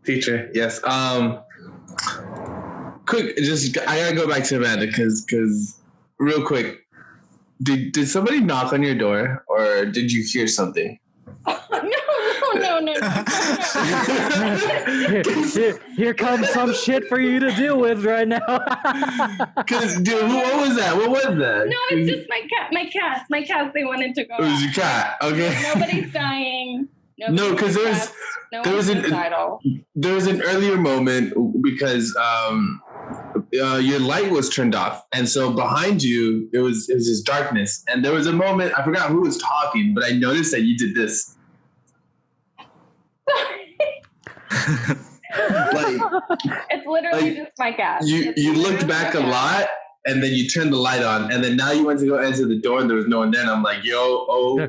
Teacher, yes. Quick, I gotta go back to Amanda because real quick, did somebody knock on your door or did you hear something? No. Here comes some shit for you to deal with right now. Because, dude, what was that? No, it's just my cats. They wanted to go. It was your cat. Okay. Nobody's dying. No, because there was an earlier moment because your light was turned off, and so behind you it was this darkness, and there was a moment I forgot who was talking, but I noticed that you did this. Like, it's literally just my cat. You looked back a lot, and then you turned the light on, and then now you went to go enter the door, and there was no one there. And I'm like, no.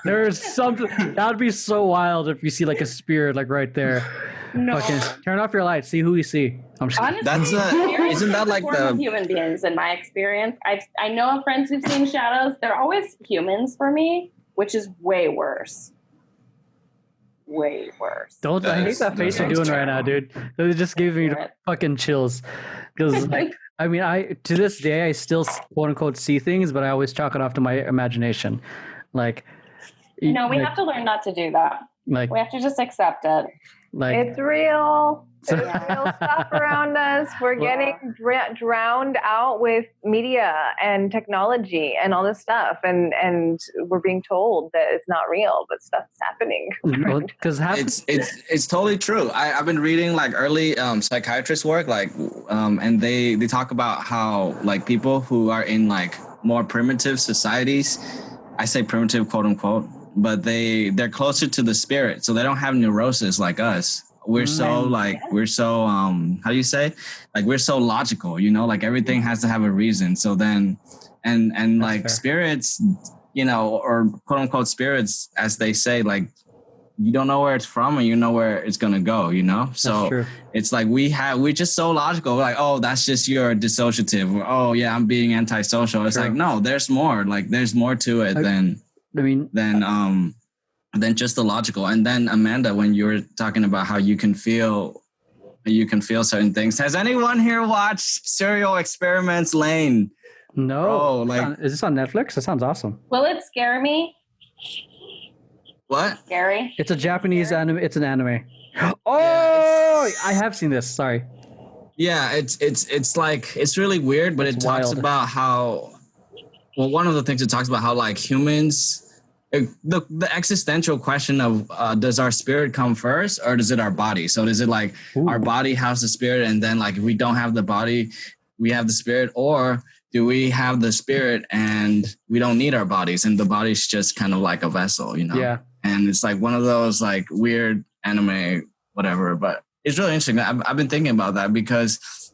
There's something that would be so wild if you see like a spirit like right there. No. Fucking turn off your light. See who you see. I'm just honestly, isn't that like the human beings in my experience? I know of friends who've seen shadows. They're always humans for me, which is way worse. Way worse. I hate that face you're doing right now, dude. It just gave me fucking chills. Because I mean, to this day I still quote unquote see things, but I always chalk it off to my imagination. Like, no, we have to learn not to do that. Like, we have to just accept it. Like, it's real. There's real stuff around us. We're getting drowned out with media and technology and all this stuff, and we're being told that it's not real, but stuff's happening. Because it's totally true. I've been reading like early psychiatrist work, like, and they talk about how like people who are in like more primitive societies, I say primitive quote unquote, but they're closer to the spirit, so they don't have neurosis like us. We're so how do you say? Like, we're so logical, you know, like everything has to have a reason. So then, and like fair. Spirits, you know, or quote unquote spirits, as they say, like, you don't know where it's from and you know where it's going to go, you know? So it's like we're just so logical. We're like, oh, that's just your dissociative. Or, oh yeah, I'm being antisocial. It's like, no, there's more. Like, there's more to it than just the logical. And then Amanda, when you were talking about how you can feel certain things, has anyone here watched Serial Experiments Lane? No. Is this on Netflix? That sounds awesome. Will it scare me? What? Scary? It's a Japanese anime. It's an anime. Oh, I have seen this. Sorry. Yeah, it's like, it's really weird, but it talks about how, well, one of the things it talks about how like humans, the existential question of does our spirit come first or does it our body? So does it like our body has the spirit and then like if we don't have the body, we have the spirit, or do we have the spirit and we don't need our bodies and the body's just kind of like a vessel, you know? Yeah. And it's like one of those like weird anime, whatever, but it's really interesting. I've been thinking about that because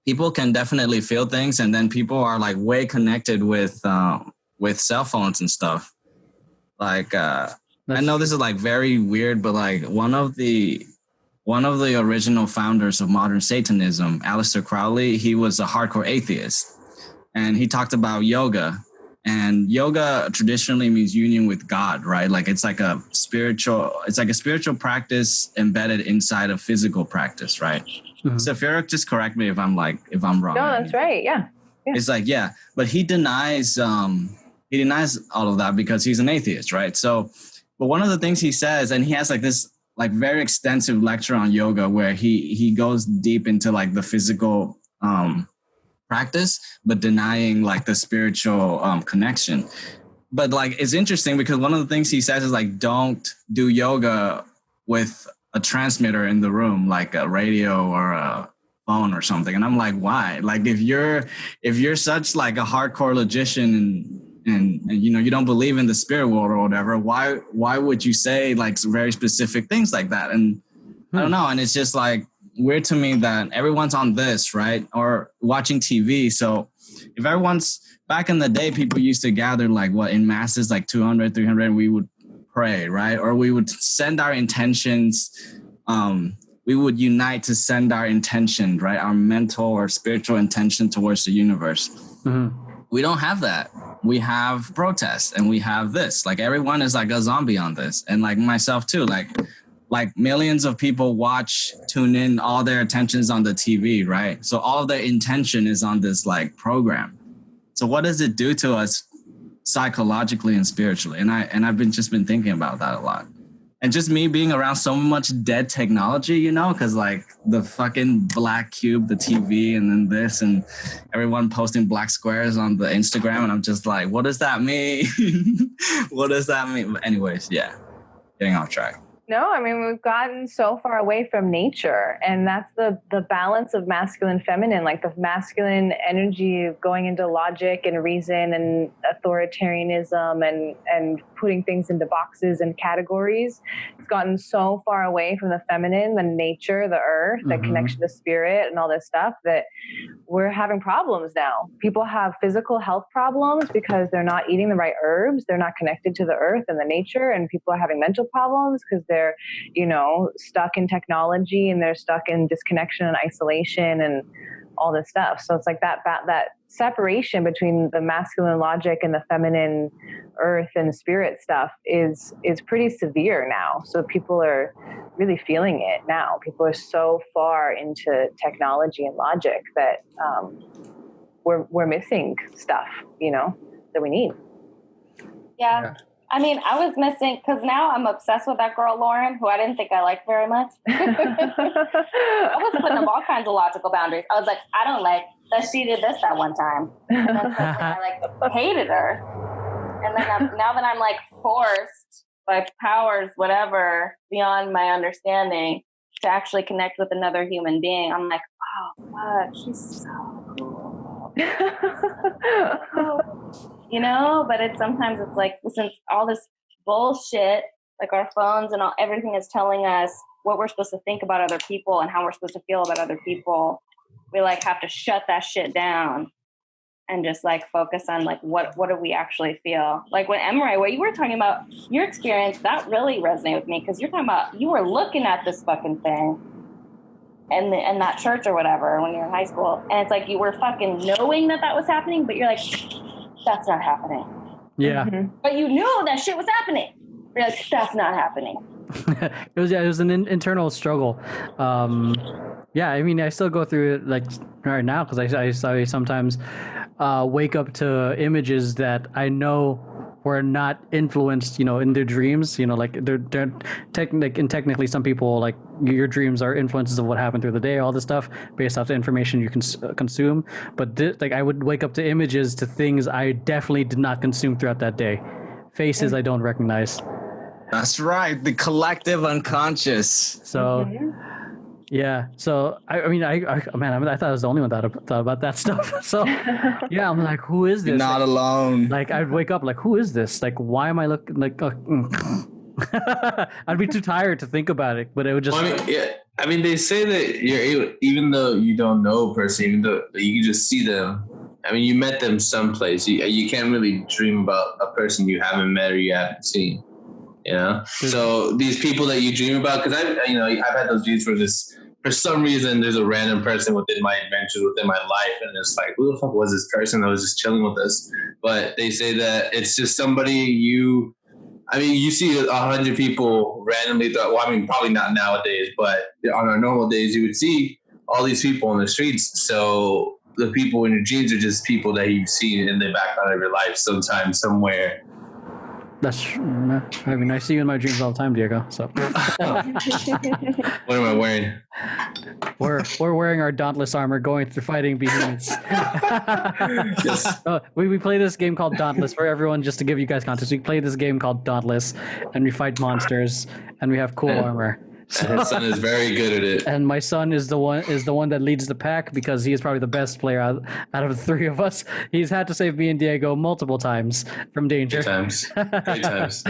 people can definitely feel things, and then people are like way connected with cell phones and stuff. Like, I know this is like very weird, but like one of the original founders of modern Satanism, Aleister Crowley, he was a hardcore atheist, and he talked about yoga. And yoga traditionally means union with God, right? Like it's like a spiritual practice embedded inside of physical practice, right? Mm-hmm. So Farrah, just correct me if I'm wrong. No, that's right. Yeah. It's like, yeah, but he denies all of that because he's an atheist, right? So, but one of the things he says, and he has like this like very extensive lecture on yoga where he goes deep into like the physical practice, but denying like the spiritual connection. But like, it's interesting because one of the things he says is like, don't do yoga with a transmitter in the room, like a radio or a phone or something. And I'm like, why? Like, if you're such like a hardcore logician and you know, you don't believe in the spirit world or whatever, why would you say like very specific things like that? And I don't know. And it's just like weird to me that everyone's on this, right? Or watching TV. So if everyone's, back in the day, people used to gather like what in masses, like 200, 300, and we would pray, right? Or we would send our intentions. We would unite to send our intention, right? Our mental or spiritual intention towards the universe. Mm-hmm. We don't have that. We have protest and we have this. Like everyone is like a zombie on this. And like myself too, like like millions of people tune in, all their attention's on the TV, right? So all of their intention is on this like program. So what does it do to us psychologically and spiritually? And I've been thinking about that a lot. And just me being around so much dead technology, you know, because like the fucking black cube, the TV, and then this, and everyone posting black squares on the Instagram. And I'm just like, what does that mean? What does that mean? But anyways, yeah, getting off track. No, I mean, we've gotten so far away from nature, and that's the balance of masculine, feminine, like the masculine energy of going into logic and reason and authoritarianism and putting things into boxes and categories. It's gotten so far away from the feminine, the nature, the earth, the connection to spirit and all this stuff that we're having problems now. People have physical health problems because they're not eating the right herbs. They're not connected to the earth and the nature, and people are having mental problems because they're, you know, stuck in technology and they're stuck in disconnection and isolation and all this stuff. So it's like that separation between the masculine logic and the feminine earth and spirit stuff is pretty severe now. So people are really feeling it now. People are so far into technology and logic that we're missing stuff, you know, that we need. Yeah. I mean, I was missing, because now I'm obsessed with that girl, Lauren, who I didn't think I liked very much. I was putting up all kinds of logical boundaries. I was like, I don't like that she did this that one time. And I like hated her. And then now that I'm like forced by powers, whatever, beyond my understanding, to actually connect with another human being, I'm like, oh, fuck, she's so cool. You know, but sometimes it's like, since all this bullshit, like our phones and everything is telling us what we're supposed to think about other people and how we're supposed to feel about other people, we like have to shut that shit down and just like focus on like what do we actually feel. Like when Emery, what you were talking about, your experience, that really resonated with me, because you're talking about, you were looking at this fucking thing in that church or whatever when you were in high school, and it's like you were fucking knowing that was happening, but you're like, that's not happening. Yeah. But you knew that shit was happening. You're like, that's not happening. It was an internal struggle. Yeah, I mean, I still go through it like right now, because I sometimes wake up to images that I know were not influenced, you know, in their dreams. You know, like they're technically some people, like your dreams are influences of what happened through the day, all this stuff based off the information you can consume. But like I would wake up to images, to things I definitely did not consume throughout that day, faces I don't recognize. That's right, the collective unconscious. So. Yeah. So I thought I was the only one that thought about that stuff. So yeah, I'm like, who is this? You're not alone. Like I'd wake up like, who is this? Like, why am I looking like? I'd be too tired to think about it, but it would just. I mean, they say that you're able, even though you don't know a person, even though you can just see them. I mean, you met them someplace. You can't really dream about a person you haven't met or you haven't seen. You know, so these people that you dream about, because I've had those dreams for some reason there's a random person within my adventures, within my life, and it's like, who the fuck was this person that was just chilling with us? But they say that it's just somebody you see 100 people randomly. Well, I mean, probably not nowadays, but on our normal days, you would see all these people on the streets. So the people in your dreams are just people that you've seen in the background of your life sometime, somewhere. That's, I mean, I see you in my dreams all the time, Diego. So, what am I wearing? We're wearing our Dauntless armor, going through fighting behemoths. Yes. We play this game called Dauntless for everyone, just to give you guys context. We play this game called Dauntless, and we fight monsters, and we have cool armor. And his son is very good at it. And my son is the one that leads the pack, because he is probably the best player out of the three of us. He's had to save me and Diego multiple times from danger. Great times.